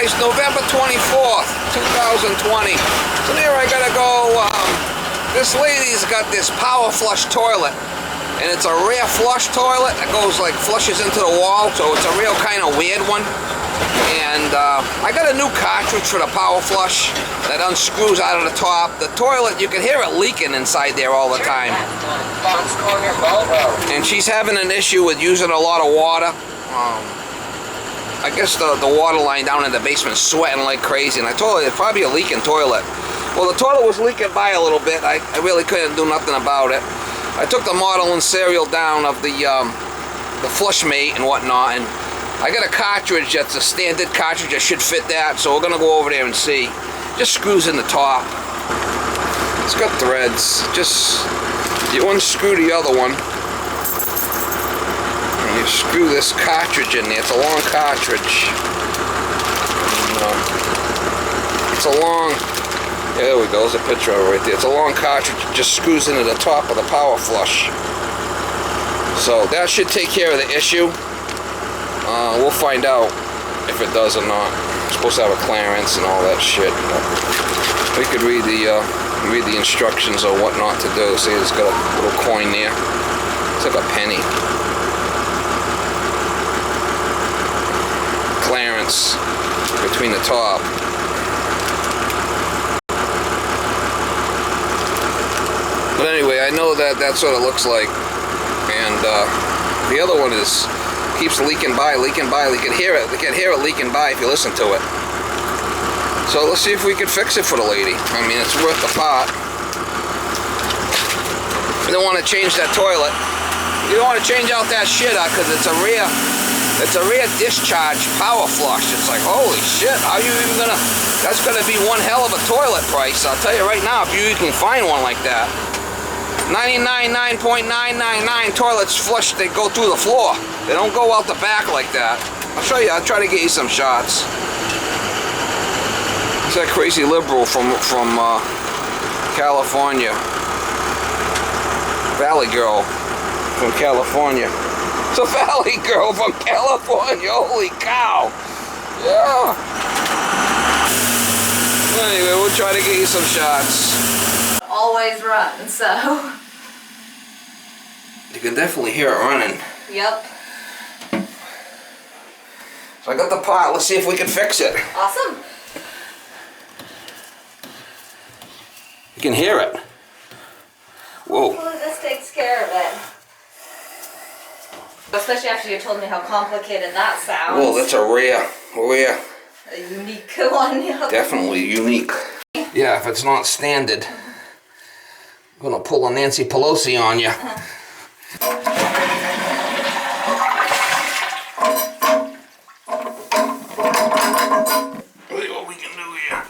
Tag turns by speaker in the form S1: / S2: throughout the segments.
S1: guys, November 24th, 2020. So there I gotta go. This lady's got this power flush toilet, and it's a rear flush toilet that goes like flushes into the wall, so it's a real kind of weird one. And I got a new cartridge for the power flush that unscrews out of the top. The toilet, you can hear it leaking inside there all the time. And she's having an issue with using a lot of water. I guess the water line down in the basement's sweating like crazy, and I told her it's probably a leaking toilet. Well, the toilet was leaking by a little bit. I really couldn't do nothing about it. I took the model and serial down of the Flushmate and whatnot, and I got a cartridge that's a standard cartridge that should fit that, so we're gonna go over there and see. Just screws in the top. It's got threads. Just you unscrew the other one. You screw this cartridge in there. It's a long cartridge. It's a long, there we go, there's a picture of it right there. It's a long cartridge. It just screws into the top of the power flush. So that should take care of the issue. We'll find out if it does or not. It's supposed to have a clearance and all that shit. We could read the instructions on what not to do. See, it's got a little coin there. It's like a penny. Clearance between the top. But anyway, I know that that's what it looks like, and the other one keeps leaking by. You can hear it. You can hear it leaking by if you listen to it. So let's see if we can fix it for the lady. I mean, it's worth the pot. You don't want to change that toilet. You don't want to change out that shit out because it's a rear discharge power flush. It's like, holy shit, how are you even gonna, that's gonna be one hell of a toilet price. I'll tell you right now, if you can find one like that. 99.999 toilets flush, they go through the floor. They don't go out the back like that. I'll show you, I'll try to get you some shots. It's that crazy liberal from California. Valley girl from California. It's a valley girl from California. Holy cow. Yeah. Anyway, we'll try to get you some shots.
S2: Always run, so.
S1: You can definitely hear it running.
S2: Yep.
S1: So I got the pot. Let's see if we can fix it.
S2: Awesome.
S1: You can hear it. Whoa.
S2: Hopefully this takes care of it. Especially after you told me how complicated that sounds.
S1: Whoa, that's a rare.
S2: A unique one. Yep.
S1: Definitely unique. Yeah, if it's not standard, I'm gonna pull a Nancy Pelosi on you. Look what we can do here.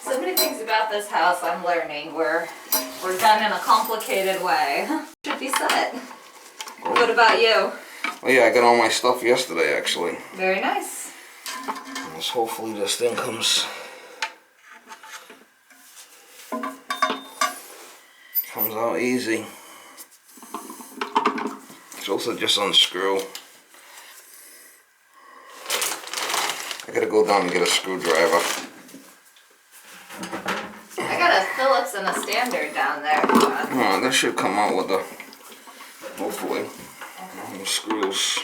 S2: So many things about this house I'm learning we're done in a complicated way. Should be set. What about you?
S1: Oh yeah, I got all my stuff yesterday actually.
S2: Very nice.
S1: Hopefully this thing comes out easy. It's also just unscrew. I gotta go down and get a screwdriver.
S2: I got a Phillips and a standard down there.
S1: Oh, that should come out with the, hopefully, the screws.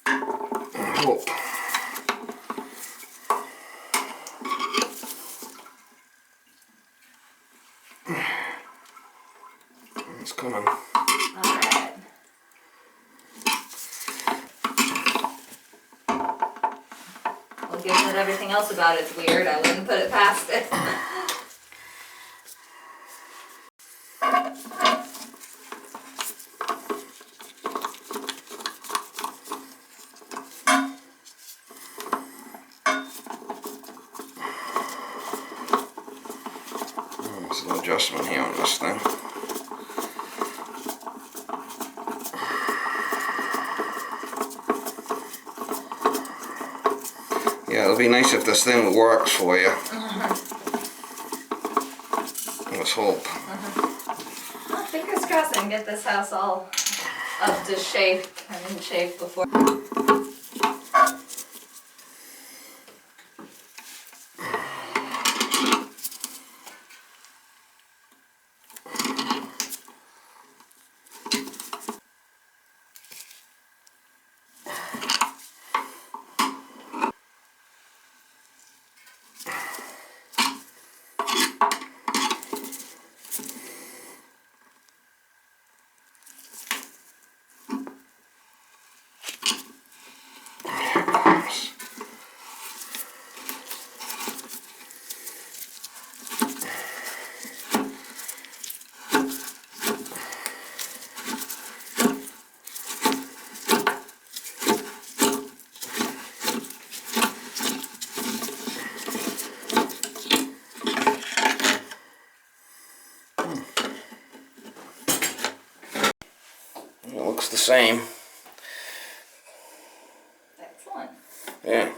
S1: I hope. It's coming.
S2: Alright. Well, given that everything else about it's weird, I wouldn't put it past it.
S1: There's an adjustment here on this thing. it'd be nice if this thing works for you. Let's hope.
S2: Well, fingers crossed I can get this house all up to shape and in shape before.
S1: It looks the same.
S2: Excellent.
S1: Yeah.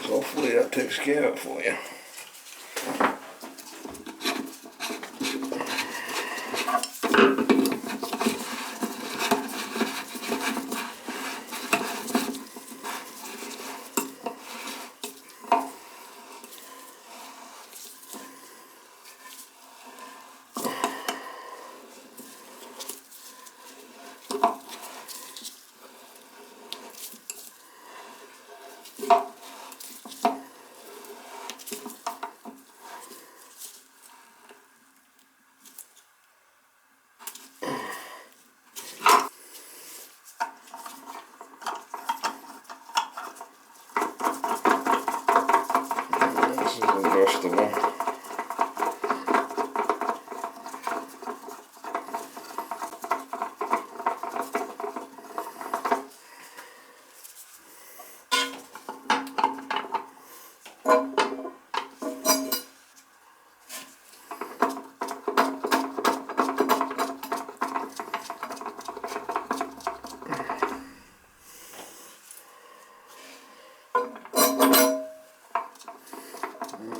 S1: So hopefully that takes care of it for you. This is adjustable.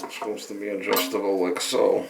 S1: It's supposed to be adjustable like so.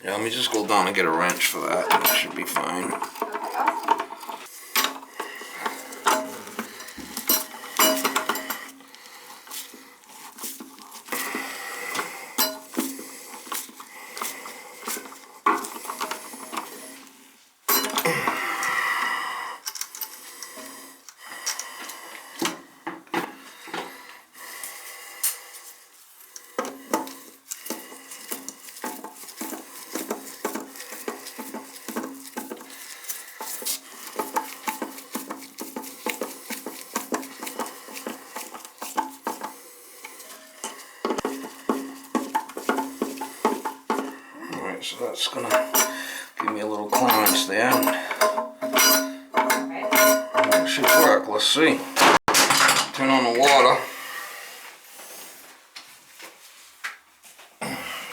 S1: Yeah, let me just go down and get a wrench for that. That should be fine. So that's gonna give me a little clearance there. That should work. Let's see. Turn on the water.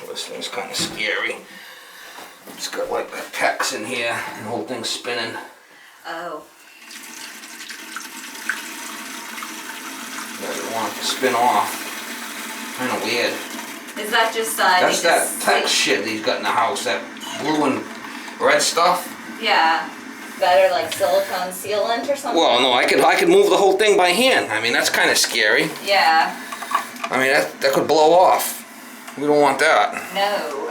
S1: This thing's kind of scary. It's got like pecs in here, and the whole thing's spinning.
S2: Oh.
S1: Yeah, you want it to spin off. Kind of weird.
S2: Is that just
S1: that's that Tex shit that he's got in the house, that blue and red stuff.
S2: Yeah. Better like silicone sealant or something?
S1: Well, no, I could move the whole thing by hand. I mean, that's kind of scary.
S2: Yeah.
S1: I mean, that could blow off. We don't want that.
S2: No.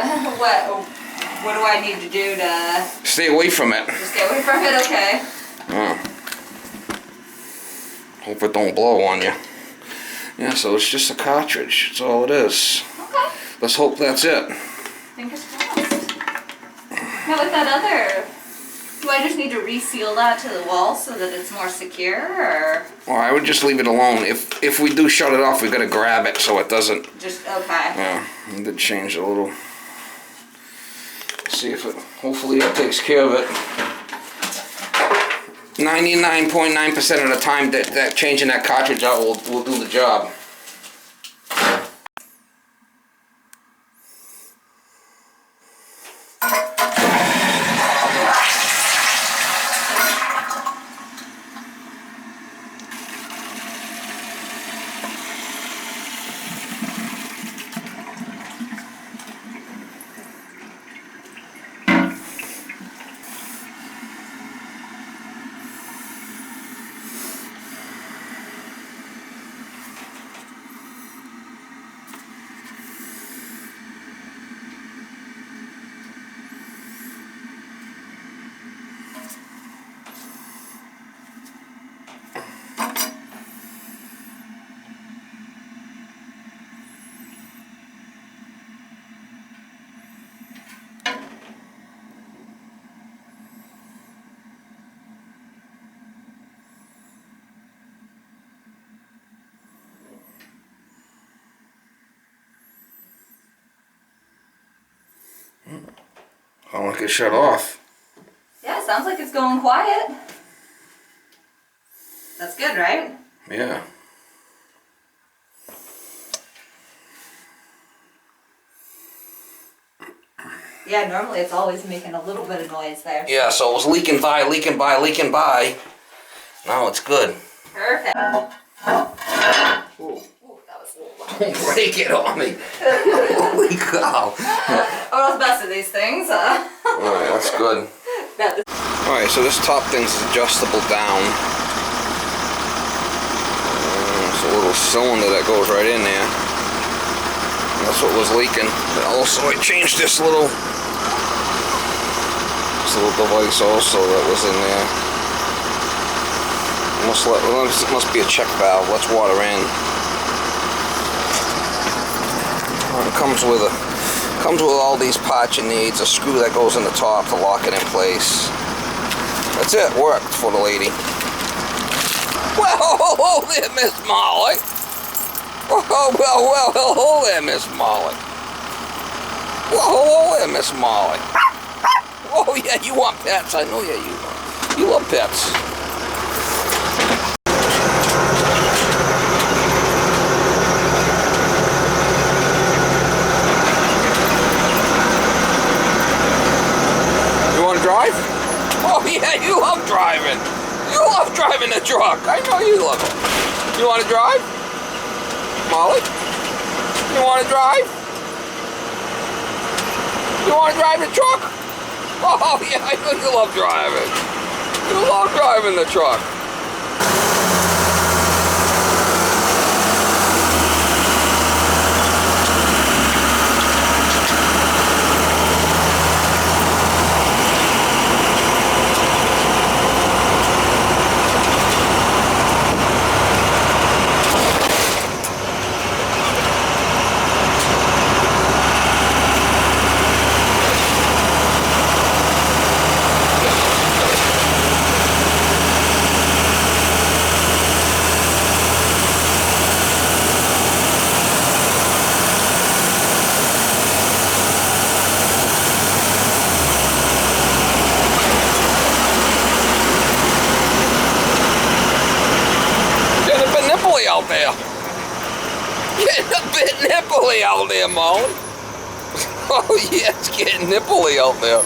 S2: What do I need to do to...
S1: Stay away from it.
S2: Just stay away from it? Okay.
S1: Hope it don't blow on you. Yeah, so it's just a cartridge. That's all it is.
S2: Okay.
S1: Let's hope that's it.
S2: Fingers crossed. Now with that other... Do I just need to reseal that to the wall so that it's more secure, or...?
S1: Well, I would just leave it alone. If we do shut it off, we gotta grab it so it doesn't...
S2: Just, okay.
S1: Yeah, it did change a little. See if it... Hopefully that takes care of it. 99.9% of the time that changing that cartridge out will do the job. I want to get shut off.
S2: Yeah, sounds like it's going quiet. That's good, right?
S1: Yeah.
S2: Yeah, normally it's always making a little bit of noise there.
S1: Yeah, so it was leaking by. Now it's good.
S2: Perfect.
S1: Ooh.
S2: Ooh, that was a little loud.
S1: Don't break it on me. Holy cow.
S2: Oh, that's the best of these things.
S1: Alright, that's good. Alright, so this top thing's adjustable down. It's a little cylinder that goes right in there. That's what was leaking. Also, I changed this little device also that was in there. Must be a check valve. Let's water in. It comes with all these parts you need. A screw that goes in the top to lock it in place. That's it. Worked for the lady. Well, hold there, Miss Molly. Well, hold there, Miss Molly. Well, hold there, Miss Molly. Oh yeah, you want pets? I know, yeah, you love pets. You want to drive? Oh yeah, you love driving. You love driving the truck. I know you love it. You want to drive? Molly? You want to drive? You want to drive the truck? Oh yeah, I know you love driving. You love driving the truck. Getting a bit nipply out there, Moan. Oh yeah, it's getting nipply out there.